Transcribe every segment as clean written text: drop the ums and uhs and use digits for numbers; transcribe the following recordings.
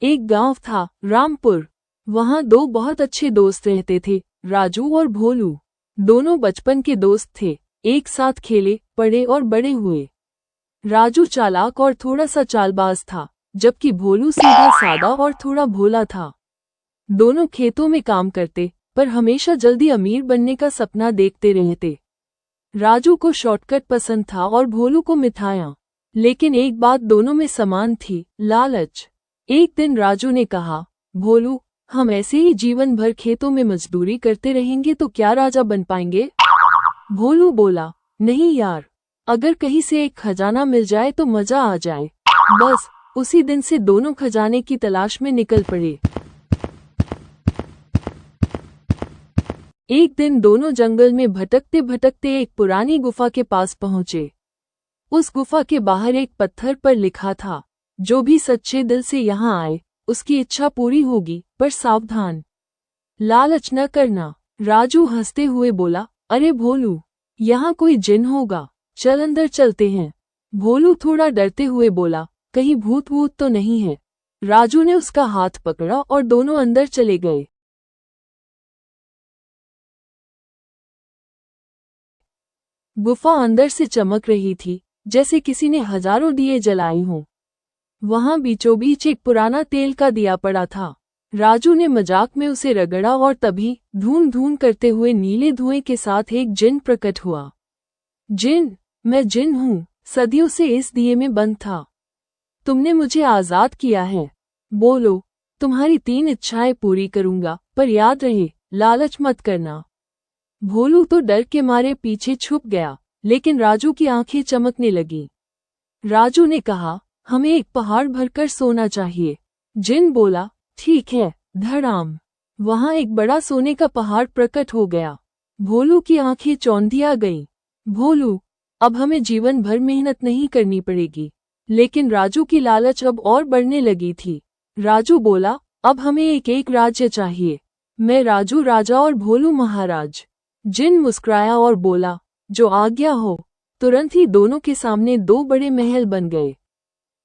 एक गांव था, रामपुर। वहां दो बहुत अच्छे दोस्त रहते थे, राजू और भोलू। दोनों बचपन के दोस्त थे, एक साथ खेले, पढ़े और बड़े हुए। राजू चालाक और थोड़ा सा चालबाज था, जबकि भोलू सीधा सादा और थोड़ा भोला था। दोनों खेतों में काम करते, पर हमेशा जल्दी अमीर बनने का सपना देखते रहते। राजू को शॉर्टकट पसंद था और भोलू को मिठाइयाँ। लेकिन एक बात दोनों में समान थी, लालच। एक दिन राजू ने कहा, भोलू, हम ऐसे ही जीवन भर खेतों में मजदूरी करते रहेंगे तो क्या राजा बन पाएंगे? भोलू बोला, नहीं यार, अगर कहीं से एक खजाना मिल जाए तो मजा आ जाए। बस उसी दिन से दोनों खजाने की तलाश में निकल पड़े। एक दिन दोनों जंगल में भटकते भटकते एक पुरानी गुफा के पास पहुंचे। उस गुफा के बाहर एक पत्थर पर लिखा था, जो भी सच्चे दिल से यहाँ आए, उसकी इच्छा पूरी होगी, पर सावधान, लालच न करना। राजू हंसते हुए बोला, अरे भोलू, यहाँ कोई जिन होगा, चल अंदर चलते हैं। भोलू थोड़ा डरते हुए बोला, कहीं भूत वूत तो नहीं है? राजू ने उसका हाथ पकड़ा और दोनों अंदर चले गए। गुफा अंदर से चमक रही थी, जैसे किसी ने हजारों दिए जलाए हों। वहां बीचों बीच एक पुराना तेल का दिया पड़ा था। राजू ने मजाक में उसे रगड़ा और तभी धूम धूम करते हुए नीले धुएं के साथ एक जिन प्रकट हुआ। जिन, मैं जिन हूँ, सदियों से इस दिए में बंद था। तुमने मुझे आजाद किया है। बोलो, तुम्हारी 3 इच्छाएं पूरी करूंगा, पर याद रहे, लालच मत करना। भोलू तो डर के मारे पीछे छुप गया, लेकिन राजू की आंखें चमकने लगी। राजू ने कहा, हमें एक पहाड़ भरकर सोना चाहिए। जिन बोला, ठीक है, धड़ाम। वहां एक बड़ा सोने का पहाड़ प्रकट हो गया। भोलू की आंखें चौंधिया गईं। भोलू, अब हमें जीवन भर मेहनत नहीं करनी पड़ेगी। लेकिन राजू की लालच अब और बढ़ने लगी थी। राजू बोला, अब हमें एक एक राज्य चाहिए। मैं राजू राजा और भोलू महाराज। जिन मुस्कुराया और बोला, जो आज्ञा हो। तुरंत ही दोनों के सामने 2 बड़े महल बन गए।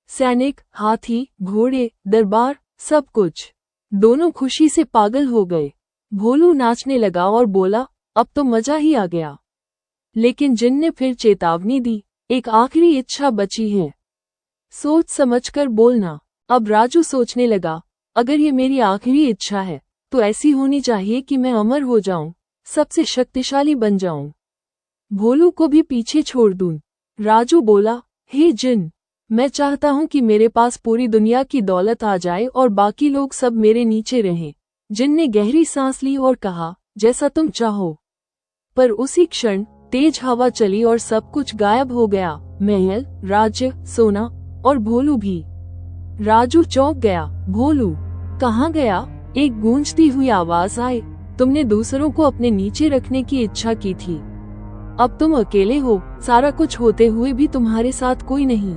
सैनिक, हाथी, घोड़े, दरबार, सब कुछ। दोनों खुशी से पागल हो गए। भोलू नाचने लगा और बोला, अब तो मजा ही आ गया। लेकिन जिन ने फिर चेतावनी दी, एक आखिरी इच्छा बची है, सोच समझकर बोलना। अब राजू सोचने लगा, अगर ये मेरी आखिरी इच्छा है, तो ऐसी होनी चाहिए कि मैं अमर हो जाऊं, सबसे शक्तिशाली बन जाऊं, भोलू को भी पीछे छोड़ दूं। राजू बोला, हे जिन, मैं चाहता हूं कि मेरे पास पूरी दुनिया की दौलत आ जाए और बाकी लोग सब मेरे नीचे रहें। जिन ने गहरी सांस ली और कहा, जैसा तुम चाहो। पर उसी क्षण तेज हवा चली और सब कुछ गायब हो गया, महल, राज्य, सोना और भोलू भी। राजू चौंक गया। भोलू कहाँ गया? एक गूंजती हुई आवाज आई, तुमने दूसरों को अपने नीचे रखने की इच्छा की थी, अब तुम अकेले हो, सारा कुछ होते हुए भी तुम्हारे साथ कोई नहीं।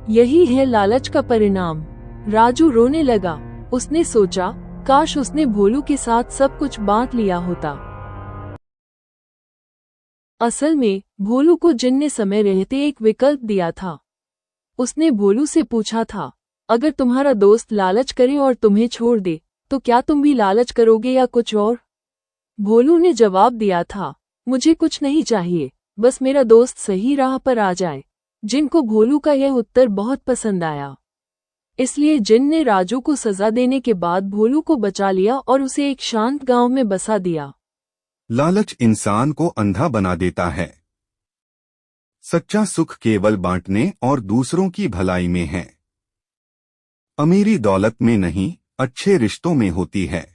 यही है लालच का परिणाम। राजू रोने लगा। उसने सोचा, काश उसने भोलू के साथ सब कुछ बांट लिया होता। असल में भोलू को जिन ने समय रहते एक विकल्प दिया था। उसने भोलू से पूछा था, अगर तुम्हारा दोस्त लालच करे और तुम्हें छोड़ दे, तो क्या तुम भी लालच करोगे या कुछ और? भोलू ने जवाब दिया था, मुझे कुछ नहीं चाहिए, बस मेरा दोस्त सही राह पर आ जाए। जिन को भोलू का यह उत्तर बहुत पसंद आया। इसलिए जिन ने राजू को सजा देने के बाद भोलू को बचा लिया और उसे एक शांत गांव में बसा दिया। लालच इंसान को अंधा बना देता है। सच्चा सुख केवल बांटने और दूसरों की भलाई में है। अमीरी दौलत में नहीं, अच्छे रिश्तों में होती है।